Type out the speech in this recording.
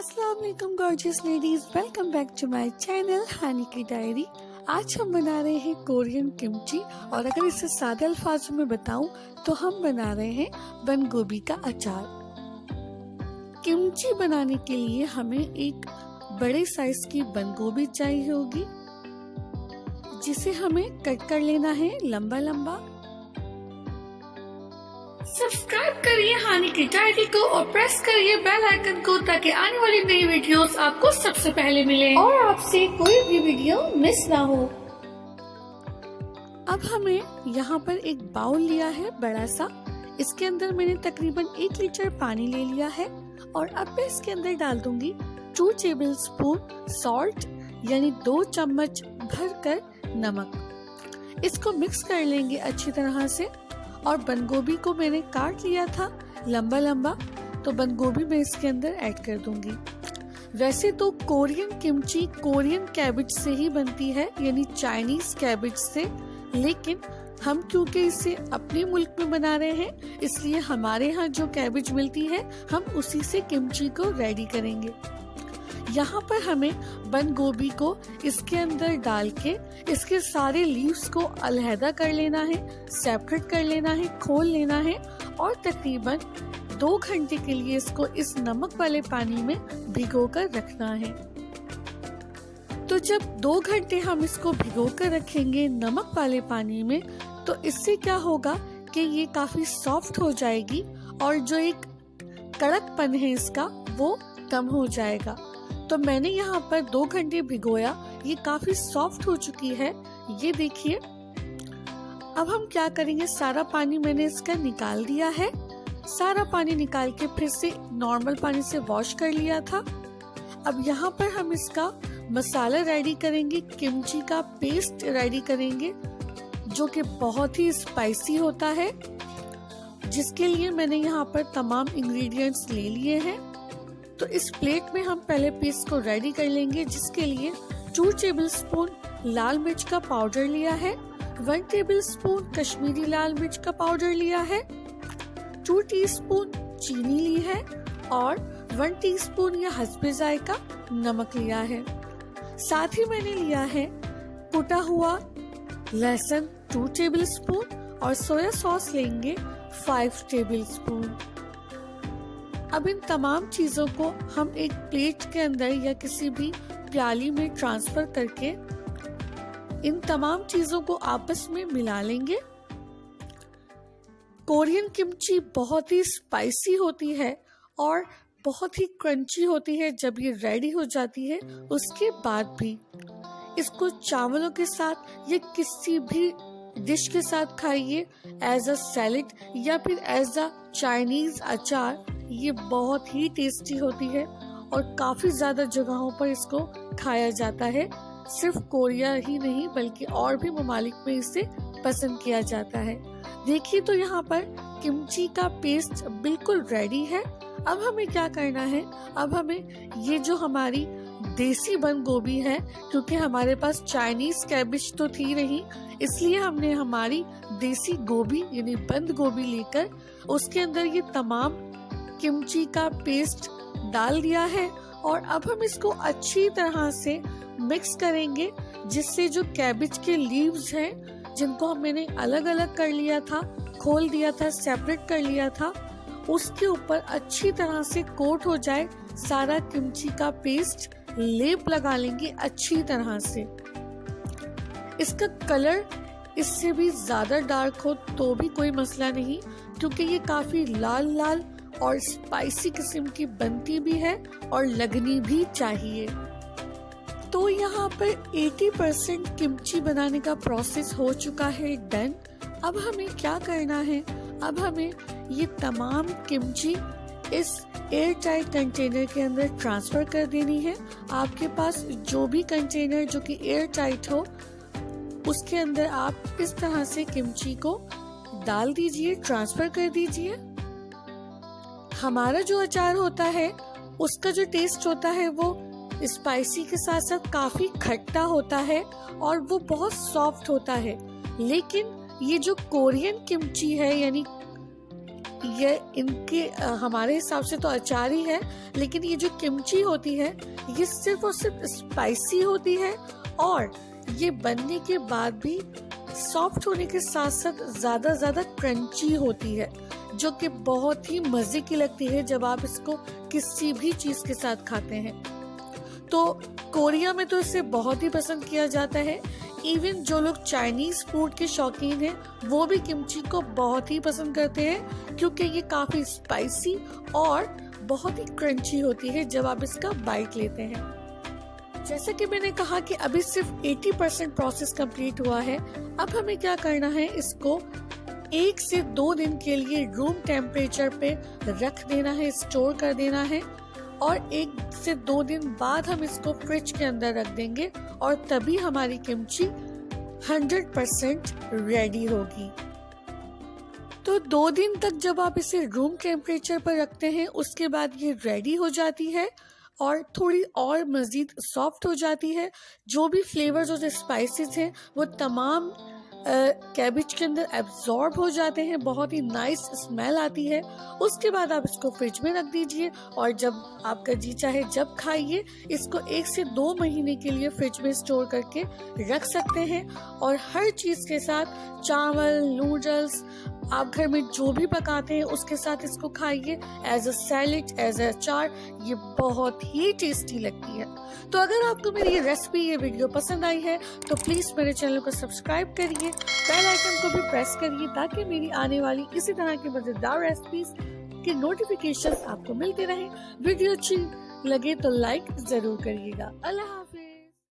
अस्सलाम वालेकुम gorgeous ladies, welcome back to my channel Hani की डायरी। आज हम बना रहे हैं कोरियन किमची, और अगर इसे सादे अल्फाजों में बताऊं तो हम बना रहे हैं बंद गोभी का अचार। किमची बनाने के लिए हमें एक बड़े साइज की बंद गोभी चाहिए होगी, जिसे हमें कट कर लेना है लंबा लंबा। सब्सक्राइब करिए हानी की डायरी को और प्रेस करिए बेल आइकन को, ताकि आने वाली नई वीडियोस आपको सबसे पहले मिले और आपसे कोई भी वीडियो मिस ना हो। अब हमें यहाँ पर एक बाउल लिया है बड़ा सा, इसके अंदर मैंने तकरीबन 1 लीटर पानी ले लिया है, और अब मैं इसके अंदर डाल दूंगी 2 टेबल स्पून सॉल्ट, यानी 2 चम्मच भरकर नमक। इसको मिक्स कर लेंगे अच्छी तरह से। और बंद गोभी को मैंने काट लिया था लंबा लंबा, तो बंद गोभी मैं इसके अंदर ऐड कर दूंगी। वैसे तो कोरियन किमची कोरियन कैबेज से ही बनती है, यानी चाइनीज कैबेज से, लेकिन हम क्योंकि इसे अपने मुल्क में बना रहे हैं, इसलिए हमारे यहाँ जो कैबेज मिलती है हम उसी से किमची को रेडी करेंगे। यहाँ पर हमें बंद गोभी को इसके अंदर डाल के इसके सारे लीव्स को अलहदा कर लेना है, सेपरेट कर लेना है, खोल लेना है, और तकरीबन 2 घंटे के लिए इसको इस नमक वाले पानी में भिगो कर रखना है। तो जब 2 घंटे हम इसको भिगो कर रखेंगे नमक वाले पानी में, तो इससे क्या होगा कि ये काफी सॉफ्ट हो जाएगी, और जो एक कड़कपन है इसका वो कम हो जाएगा। तो मैंने यहाँ पर 2 घंटे भिगोया, ये काफी सॉफ्ट हो चुकी है, ये देखिए। अब हम क्या करेंगे, सारा पानी मैंने इसका निकाल दिया है। सारा पानी निकाल के फिर से नॉर्मल पानी से वॉश कर लिया था। अब यहाँ पर हम इसका मसाला रेडी करेंगे, किमची का पेस्ट रेडी करेंगे, जो कि बहुत ही स्पाइसी होता है, जिसके लिए मैंने यहाँ पर तमाम इंग्रेडिएंट्स ले लिए हैं। तो इस प्लेट में हम पहले पेस्ट को रेडी कर लेंगे, जिसके लिए 2 टेबल स्पून लाल मिर्च का पाउडर लिया है, 1 टेबल स्पून कश्मीरी लाल मिर्च का पाउडर लिया है, 2 टीस्पून चीनी ली है, और 1 टीस्पून या हस्बे जायका नमक लिया है। साथ ही मैंने लिया है कुटा हुआ लहसुन 2 टेबल स्पून, और सोया सॉस लेंगे 5 टेबल स्पून। अब इन तमाम चीजों को हम एक प्लेट के अंदर या किसी भी प्याली में ट्रांसफर करके इन तमाम चीजों को आपस में मिला लेंगे। कोरियन किमची बहुत ही स्पाइसी होती है और बहुत ही क्रंची होती है जब ये रेडी हो जाती है। उसके बाद भी इसको चावलों के साथ या किसी भी डिश के साथ खाइए, एज अ सैलेड या फिर एज अ चाइनीज अचार। ये बहुत ही टेस्टी होती है और काफी ज्यादा जगहों पर इसको खाया जाता है। सिर्फ कोरिया ही नहीं बल्कि और भी ममालिक में इसे पसंद किया जाता है। देखिए तो यहाँ पर किमची का पेस्ट बिल्कुल रेडी है। अब हमें क्या करना है, अब हमें ये जो हमारी देसी बंद गोभी है, क्योंकि हमारे पास चाइनीज कैबेज तो थी नहीं, इसलिए हमने हमारी देसी गोभी यानी बंद गोभी लेकर उसके अंदर ये तमाम किमची का पेस्ट डाल दिया है। और अब हम इसको अच्छी तरह से मिक्स करेंगे, जिससे जो कैबेज के लीव्स हैं, जिनको मैंने अलग अलग कर लिया था, खोल दिया था, सेपरेट कर लिया था, उसके ऊपर अच्छी तरह से कोट हो जाए सारा किमची का पेस्ट। लेप लगा लेंगे अच्छी तरह से। इसका कलर इससे भी ज्यादा डार्क हो तो भी कोई मसला नहीं, क्योंकि ये काफी लाल लाल और स्पाइसी किस्म की बनती भी है और लगनी भी चाहिए। तो यहाँ पर 80% किमची बनाने का प्रोसेस हो चुका है डन। अब हमें क्या करना है, अब हमें ये तमाम किमची इस एयर टाइट कंटेनर के अंदर ट्रांसफर कर देनी है। आपके पास जो भी कंटेनर जो कि एयर टाइट हो, उसके अंदर आप इस तरह से किमची को डाल दीजिए, ट्रांसफर कर दीजिए। हमारा जो अचार होता है उसका जो टेस्ट होता है वो स्पाइसी के साथ साथ काफी खट्टा होता है और वो बहुत सॉफ्ट होता है। लेकिन ये जो कोरियन किमची है, यानी ये इनके हमारे हिसाब से तो अचार ही है, लेकिन ये जो किमची होती है ये सिर्फ और सिर्फ स्पाइसी होती है और ये बनने के बाद भी सॉफ्ट होने के साथ साथ ज्यादा क्रंची होती है, जो कि बहुत ही मजे की लगती है जब आप इसको किसी भी चीज के साथ खाते हैं। तो कोरिया में तो इसे बहुत ही पसंद किया जाता है। इवन जो लोग चाइनीज फूड के शौकीन हैं वो भी किमची को बहुत ही पसंद करते हैं, क्योंकि ये काफी स्पाइसी और बहुत ही क्रंची होती है जब आप इसका बाइट लेते हैं। जैसे कि मैंने कहा कि अभी सिर्फ 80% प्रोसेस कंप्लीट हुआ है। अब हमें क्या करना है, इसको 1 से 2 दिन के लिए रूम टेम्परेचर पे रख देना है, स्टोर कर देना है और 1 से 2 दिन बाद हम इसको फ्रिज के अंदर रख देंगे और तभी हमारी किमची 100% रेडी होगी। तो 2 दिन तक जब आप इसे रूम टेम्परेचर पर रखते हैं उसके बाद ये रेडी हो जाती है और थोड़ी और मजीद सॉफ्ट हो जाती है। जो भी फ्लेवर्स और स्पाइसेस हैं वो तमाम कैबेज के अंदर एब्जॉर्ब हो जाते हैं, बहुत ही नाइस स्मेल आती है। उसके बाद आप इसको फ्रिज में रख दीजिए और जब आपका जी चाहे जब खाइए। इसको 1 से 2 महीने के लिए फ्रिज में स्टोर करके रख सकते हैं और हर चीज के साथ, चावल, नूडल्स, आप घर में जो भी पकाते हैं उसके साथ इसको खाइए, as a salad, as a achaar. ये बहुत ही टेस्टी लगती है। तो अगर आपको मेरी ये रेसिपी, ये वीडियो पसंद आई है तो प्लीज मेरे चैनल को सब्सक्राइब करिए, बेल आइकन को भी प्रेस करिए ताकि मेरी आने वाली इसी तरह की मजेदार रेसिपीज के नोटिफिकेशंस आपको मिलते रहें। वीडियो अच्छी लगे तो लाइक जरूर करिएगा। अल्लाह हाफिज।